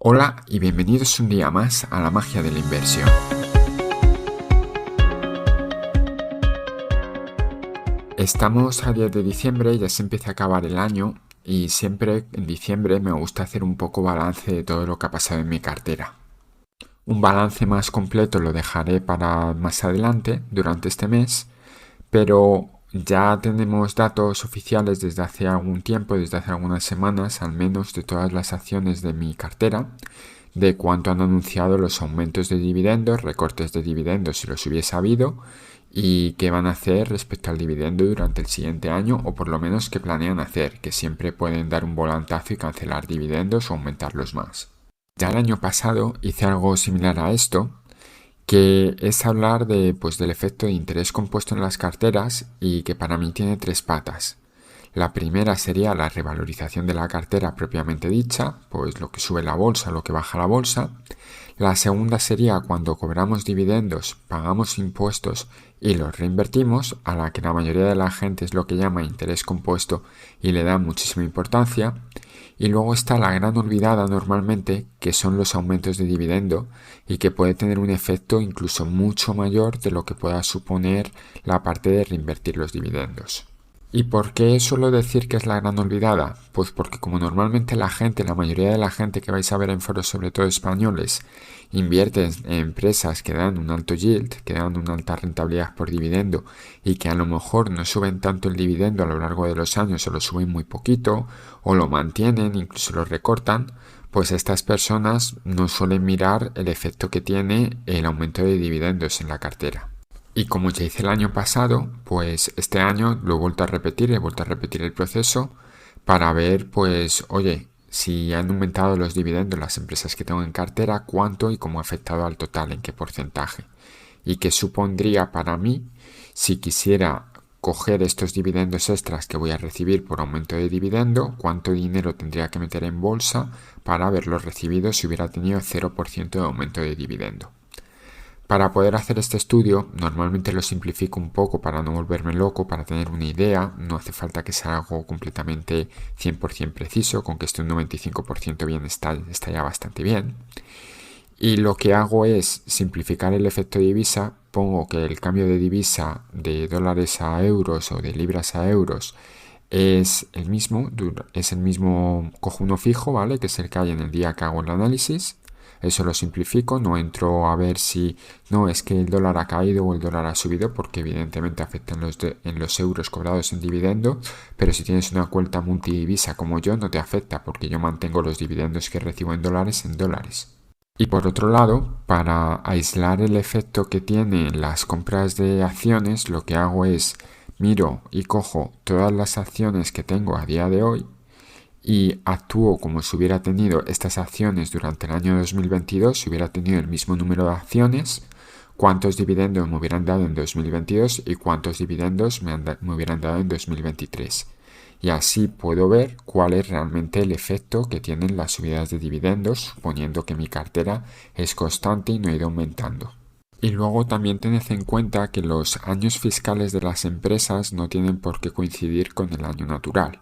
Hola y bienvenidos un día más a la magia de la inversión. Estamos a 10 de diciembre, ya se empieza a acabar el año y siempre en diciembre me gusta hacer un poco balance de todo lo que ha pasado en mi cartera. Un balance más completo lo dejaré para más adelante, durante este mes, pero ya tenemos datos oficiales desde hace algún tiempo, desde hace algunas semanas al menos, de todas las acciones de mi cartera, de cuánto han anunciado los aumentos de dividendos, recortes de dividendos si los hubiese habido, y qué van a hacer respecto al dividendo durante el siguiente año, o por lo menos qué planean hacer, que siempre pueden dar un volantazo y cancelar dividendos o aumentarlos más. Ya el año pasado hice algo similar a esto, que es hablar del efecto de interés compuesto en las carteras y que para mí tiene tres patas. La primera sería la revalorización de la cartera propiamente dicha, pues lo que sube la bolsa, lo que baja la bolsa. La segunda sería cuando cobramos dividendos, pagamos impuestos y los reinvertimos, a la que la mayoría de la gente es lo que llama interés compuesto y le da muchísima importancia. Y luego está la gran olvidada normalmente, que son los aumentos de dividendo y que puede tener un efecto incluso mucho mayor de lo que pueda suponer la parte de reinvertir los dividendos. ¿Y por qué suelo decir que es la gran olvidada? Pues porque como normalmente la mayoría de la gente que vais a ver en foros, sobre todo españoles, invierte en empresas que dan un alto yield, que dan una alta rentabilidad por dividendo y que a lo mejor no suben tanto el dividendo a lo largo de los años o lo suben muy poquito o lo mantienen, incluso lo recortan, pues estas personas no suelen mirar el efecto que tiene el aumento de dividendos en la cartera. Y como ya hice el año pasado, pues este año lo he vuelto a repetir, el proceso para ver, pues, oye, si han aumentado los dividendos las empresas que tengo en cartera, cuánto y cómo ha afectado al total, en qué porcentaje. Y qué supondría para mí si quisiera coger estos dividendos extras que voy a recibir por aumento de dividendo, cuánto dinero tendría que meter en bolsa para haberlos recibido si hubiera tenido 0% de aumento de dividendo. Para poder hacer este estudio, normalmente lo simplifico un poco para no volverme loco, para tener una idea. No hace falta que sea algo completamente 100% preciso, con que esté un 95% bien está ya bastante bien. Y lo que hago es simplificar el efecto divisa. Pongo que el cambio de divisa de dólares a euros o de libras a euros es el mismo, cojo uno fijo, ¿vale? Que es el que hay en el día que hago el análisis. Eso lo simplifico, no entro a ver si no es que el dólar ha caído o el dólar ha subido, porque evidentemente afectan en los euros cobrados en dividendo, pero si tienes una cuenta multidivisa como yo no te afecta, porque yo mantengo los dividendos que recibo en dólares. Y por otro lado, para aislar el efecto que tienen las compras de acciones, lo que hago es miro y cojo todas las acciones que tengo a día de hoy y actúo como si hubiera tenido estas acciones durante el año 2022, si hubiera tenido el mismo número de acciones, cuántos dividendos me hubieran dado en 2022 y cuántos dividendos me hubieran dado en 2023. Y así puedo ver cuál es realmente el efecto que tienen las subidas de dividendos, suponiendo que mi cartera es constante y no ha ido aumentando. Y luego también tened en cuenta que los años fiscales de las empresas no tienen por qué coincidir con el año natural.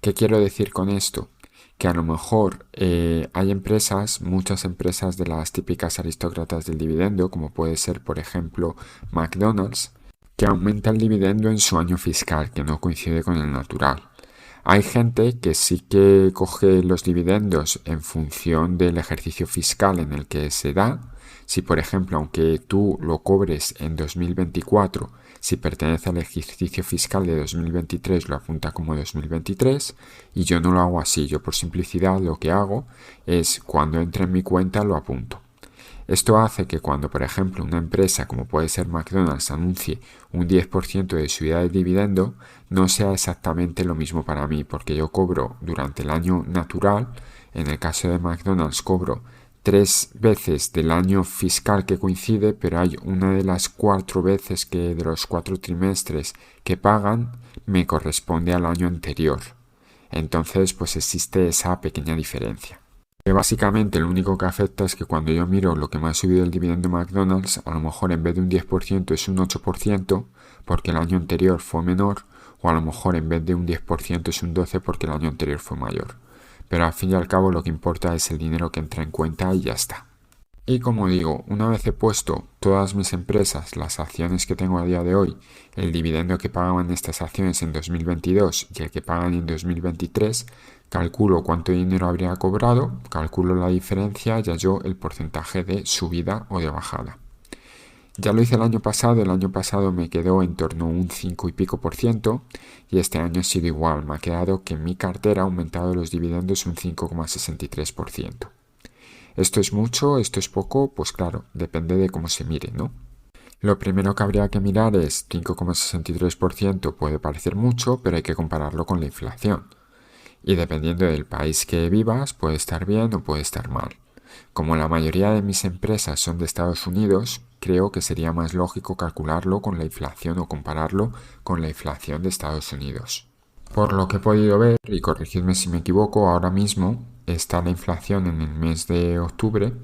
¿Qué quiero decir con esto? Que a lo mejor hay empresas, muchas empresas de las típicas aristócratas del dividendo, como puede ser por ejemplo McDonald's, que aumenta el dividendo en su año fiscal, que no coincide con el natural. Hay gente que sí que coge los dividendos en función del ejercicio fiscal en el que se da. Si por ejemplo, aunque tú lo cobres en 2024, si pertenece al ejercicio fiscal de 2023 lo apunta como 2023, y yo no lo hago así. Yo por simplicidad lo que hago es cuando entre en mi cuenta lo apunto. Esto hace que cuando por ejemplo una empresa como puede ser McDonald's anuncie un 10% de subida de dividendo, no sea exactamente lo mismo para mí, porque yo cobro durante el año natural. En el caso de McDonald's cobro 3 veces del año fiscal que coincide, pero hay una de las 4 veces que de los 4 trimestres que pagan me corresponde al año anterior. Entonces pues existe esa pequeña diferencia. Que básicamente lo único que afecta es que cuando yo miro lo que me ha subido el dividendo McDonald's, a lo mejor en vez de un 10% es un 8% porque el año anterior fue menor, o a lo mejor en vez de un 10% es un 12% porque el año anterior fue mayor. pero al fin y al cabo lo que importa es el dinero que entra en cuenta y ya está. Y como digo, una vez he puesto todas mis empresas, las acciones que tengo a día de hoy, el dividendo que pagaban estas acciones en 2022 y el que pagan en 2023, calculo cuánto dinero habría cobrado, calculo la diferencia y hallo el porcentaje de subida o de bajada. Ya lo hice el año pasado me quedó en torno a un 5 y pico por ciento y este año ha sido igual, me ha quedado que en mi cartera ha aumentado los dividendos un 5,63%. ¿Esto es mucho? ¿Esto es poco? Pues claro, depende de cómo se mire, ¿no? Lo primero que habría que mirar es 5,63% puede parecer mucho, pero hay que compararlo con la inflación. Y dependiendo del país que vivas, puede estar bien o puede estar mal. Como la mayoría de mis empresas son de Estados Unidos, creo que sería más lógico calcularlo con la inflación o compararlo con la inflación de Estados Unidos. Por lo que he podido ver, y corregidme si me equivoco, ahora mismo está la inflación en el mes de octubre,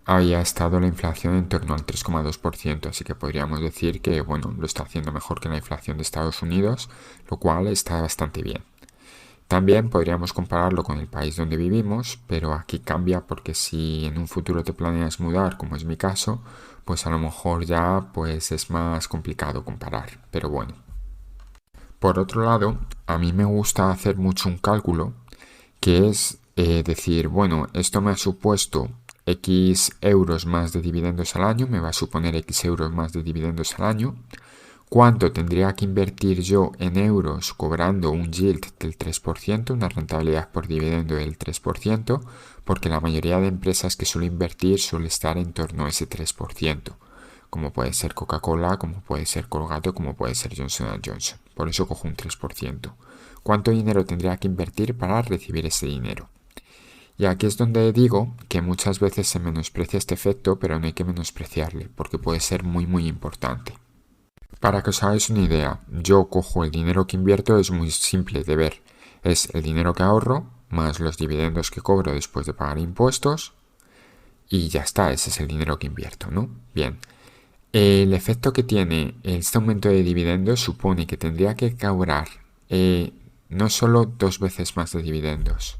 había estado la inflación en torno al 3,2%, así que podríamos decir que, bueno, lo está haciendo mejor que la inflación de Estados Unidos, lo cual está bastante bien. También podríamos compararlo con el país donde vivimos, pero aquí cambia porque si en un futuro te planeas mudar, como es mi caso, pues a lo mejor ya pues es más complicado comparar, pero bueno. Por otro lado, a mí me gusta hacer mucho un cálculo que es decir, bueno, esto me ha supuesto X euros más de dividendos al año, me va a suponer X euros más de dividendos al año. ¿Cuánto tendría que invertir yo en euros cobrando un yield del 3%, una rentabilidad por dividendo del 3%? Porque la mayoría de empresas que suelo invertir suele estar en torno a ese 3%, como puede ser Coca-Cola, como puede ser Colgate, como puede ser Johnson & Johnson. Por eso cojo un 3%. ¿Cuánto dinero tendría que invertir para recibir ese dinero? Y aquí es donde digo que muchas veces se menosprecia este efecto, pero no hay que menospreciarle, porque puede ser muy importante. Para que os hagáis una idea, yo cojo el dinero que invierto, es muy simple de ver. Es el dinero que ahorro, más los dividendos que cobro después de pagar impuestos, y ya está, ese es el dinero que invierto, ¿no? Bien. El efecto que tiene este aumento de dividendos supone que tendría que cobrar no solo 2 veces más de dividendos,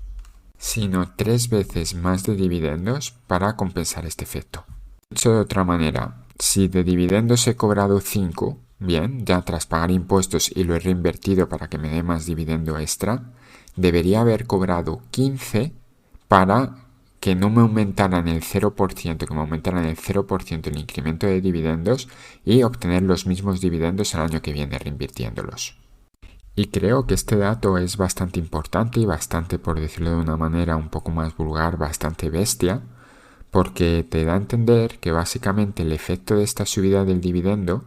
sino 3 veces más de dividendos para compensar este efecto. Dicho de otra manera, si de dividendos he cobrado 5, bien, ya tras pagar impuestos y lo he reinvertido para que me dé más dividendo extra, debería haber cobrado 15 para que no me aumentaran el 0%, que me aumentaran el 0% el incremento de dividendos y obtener los mismos dividendos el año que viene reinvirtiéndolos. Y creo que este dato es bastante importante y bastante, por decirlo de una manera un poco más vulgar, bastante bestia, porque te da a entender que básicamente el efecto de esta subida del dividendo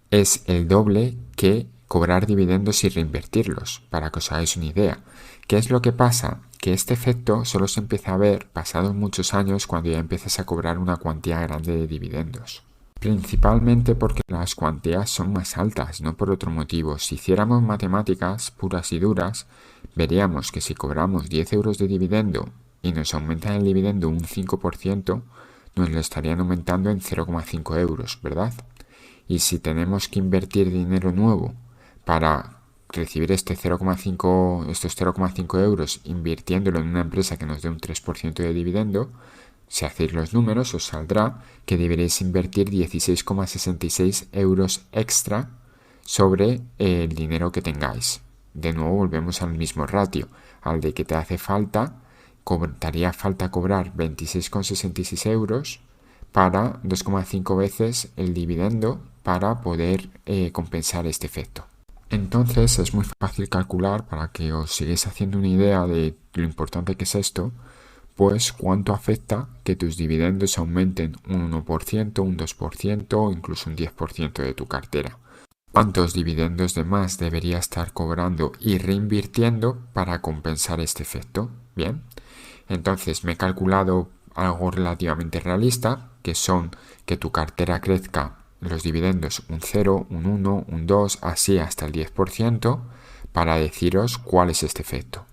es el doble que cobrar dividendos y reinvertirlos, para que os hagáis una idea. ¿Qué es lo que pasa? Que este efecto solo se empieza a ver pasados muchos años cuando ya empiezas a cobrar una cuantía grande de dividendos. Principalmente porque las cuantías son más altas, no por otro motivo. Si hiciéramos matemáticas puras y duras, veríamos que si cobramos 10 euros de dividendo y nos aumentan el dividendo un 5%, nos lo estarían aumentando en 0,5 euros, ¿verdad? Y si tenemos que invertir dinero nuevo para recibir estos 0,5 euros invirtiéndolo en una empresa que nos dé un 3% de dividendo, si hacéis los números os saldrá que deberéis invertir 16,66 euros extra sobre el dinero que tengáis. De nuevo volvemos al mismo ratio, al de que te hace falta, te falta cobrar 26,66 euros para 2,5 veces el dividendo para poder compensar este efecto. Entonces es muy fácil calcular, para que os sigáis haciendo una idea de lo importante que es esto, pues cuánto afecta que tus dividendos aumenten un 1%, un 2% o incluso un 10% de tu cartera. ¿Cuántos dividendos de más debería estar cobrando y reinvirtiendo para compensar este efecto? Bien, entonces me he calculado algo relativamente realista, que son que tu cartera crezca los dividendos un 0, un 1, un 2, así hasta el 10%, para deciros cuál es este efecto.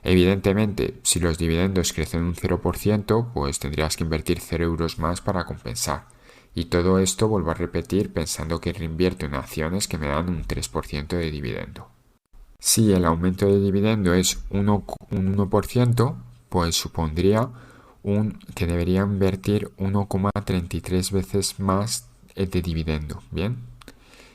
Evidentemente, si los dividendos crecen un 0%, pues tendrías que invertir 0 euros más para compensar. Y todo esto, vuelvo a repetir, pensando que reinvierto en acciones que me dan un 3% de dividendo. Si el aumento de dividendo es un 1%, pues supondría que debería invertir 1,33 veces más de dividendo. Bien.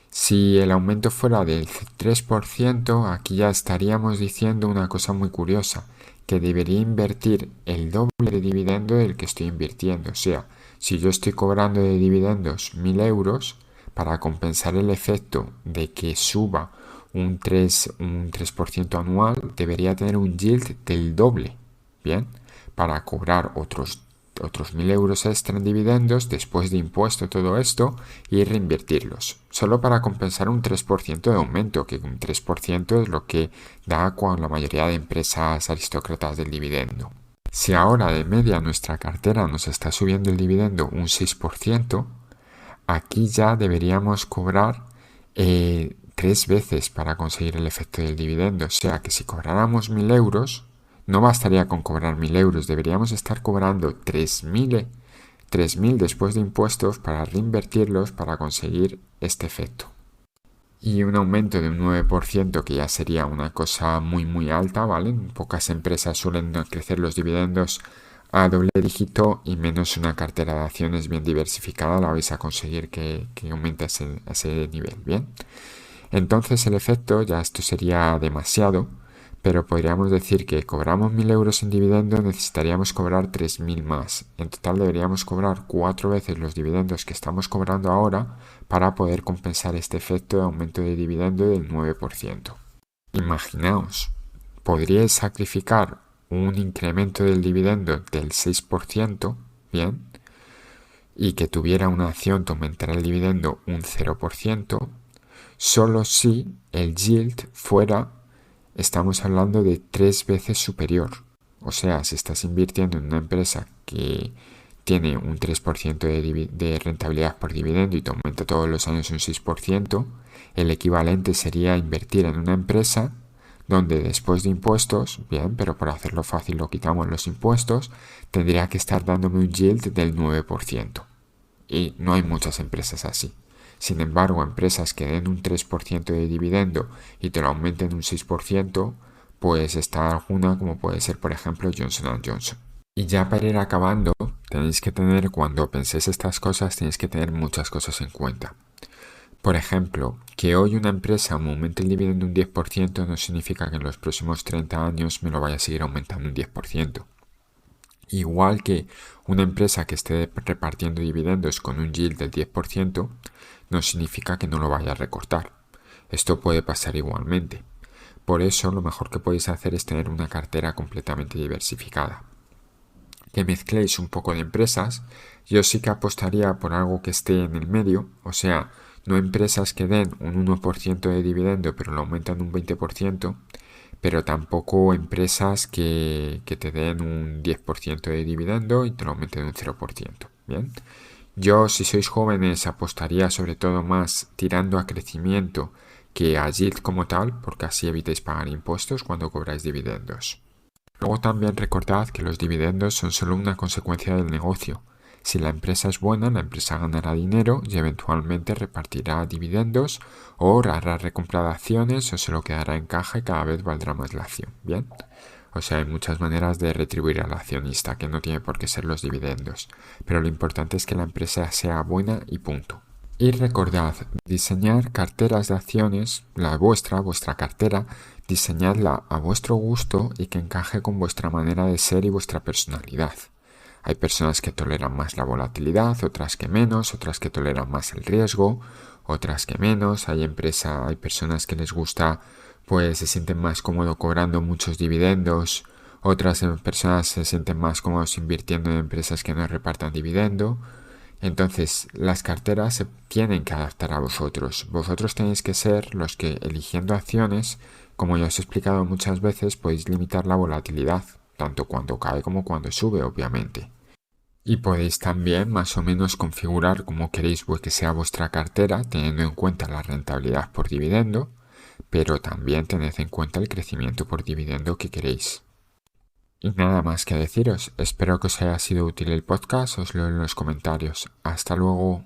Si el aumento fuera del 3%, aquí ya estaríamos diciendo una cosa muy curiosa, que debería invertir el doble de dividendo del que estoy invirtiendo. O sea, si yo estoy cobrando de dividendos 1.000 euros, para compensar el efecto de que suba un 3% anual, debería tener un yield del doble. Bien, para cobrar otros 1.000 euros extra en dividendos después de impuesto todo esto y reinvertirlos, solo para compensar un 3% de aumento, que un 3% es lo que da con la mayoría de empresas aristócratas del dividendo. Si ahora de media nuestra cartera nos está subiendo el dividendo un 6%, aquí ya deberíamos cobrar 3 veces para conseguir el efecto del dividendo. O sea que si cobráramos 1.000 euros, no bastaría con cobrar 1.000 euros, deberíamos estar cobrando 3.000 después de impuestos para reinvertirlos para conseguir este efecto. Y un aumento de un 9%, que ya sería una cosa muy muy alta, ¿vale? Pocas empresas suelen crecer los dividendos a doble dígito, y menos una cartera de acciones bien diversificada la vais a conseguir que aumente a ese nivel, ¿bien? Entonces el efecto, ya esto sería demasiado, pero podríamos decir que cobramos 1.000 euros en dividendo, necesitaríamos cobrar 3.000 más. En total deberíamos cobrar 4 veces los dividendos que estamos cobrando ahora para poder compensar este efecto de aumento de dividendo del 9%. Imaginaos, podríais sacrificar un incremento del dividendo del 6%, ¿bien? Y que tuviera una acción que aumentara el dividendo un 0%, solo si el yield fuera, estamos hablando de 3 veces superior. O sea, si estás invirtiendo en una empresa que tiene un 3% de rentabilidad por dividendo y te aumenta todos los años un 6%, el equivalente sería invertir en una empresa donde después de impuestos, bien, pero para hacerlo fácil lo quitamos los impuestos, tendría que estar dándome un yield del 9%. Y no hay muchas empresas así. Sin embargo, empresas que den un 3% de dividendo y te lo aumenten un 6%, pues está alguna, como puede ser por ejemplo Johnson & Johnson. Y ya para ir acabando, cuando penséis estas cosas, tenéis que tener muchas cosas en cuenta. Por ejemplo, que hoy una empresa me aumente el dividendo un 10% no significa que en los próximos 30 años me lo vaya a seguir aumentando un 10%. Igual que una empresa que esté repartiendo dividendos con un yield del 10% no significa que no lo vaya a recortar. Esto puede pasar igualmente. Por eso lo mejor que podéis hacer es tener una cartera completamente diversificada. Que mezcléis un poco de empresas. Yo sí que apostaría por algo que esté en el medio, o sea, no empresas que den un 1% de dividendo pero lo aumentan un 20%, pero tampoco empresas que te den un 10% de dividendo y te lo aumenten un 0%. Bien. Yo, si sois jóvenes, apostaría sobre todo más tirando a crecimiento que a yield como tal, porque así evitáis pagar impuestos cuando cobráis dividendos. Luego también recordad que los dividendos son solo una consecuencia del negocio. Si la empresa es buena, la empresa ganará dinero y eventualmente repartirá dividendos o hará recompra de acciones o se lo quedará en caja y cada vez valdrá más la acción. Bien. O sea, hay muchas maneras de retribuir al accionista, que no tiene por qué ser los dividendos. Pero lo importante es que la empresa sea buena y punto. Y recordad, diseñar carteras de acciones, vuestra cartera, diseñadla a vuestro gusto y que encaje con vuestra manera de ser y vuestra personalidad. Hay personas que toleran más la volatilidad, otras que menos, otras que toleran más el riesgo, otras que menos. Hay personas que les gusta, pues se sienten más cómodos cobrando muchos dividendos, otras personas se sienten más cómodos invirtiendo en empresas que no repartan dividendo. Entonces, las carteras se tienen que adaptar a vosotros. Vosotros tenéis que ser los que, eligiendo acciones, como ya os he explicado muchas veces, podéis limitar la volatilidad, tanto cuando cae como cuando sube, obviamente. Y podéis también más o menos configurar como queréis que sea vuestra cartera, teniendo en cuenta la rentabilidad por dividendo, pero también tened en cuenta el crecimiento por dividendo que queréis. Y nada más que deciros, espero que os haya sido útil el podcast, os leo en los comentarios. Hasta luego.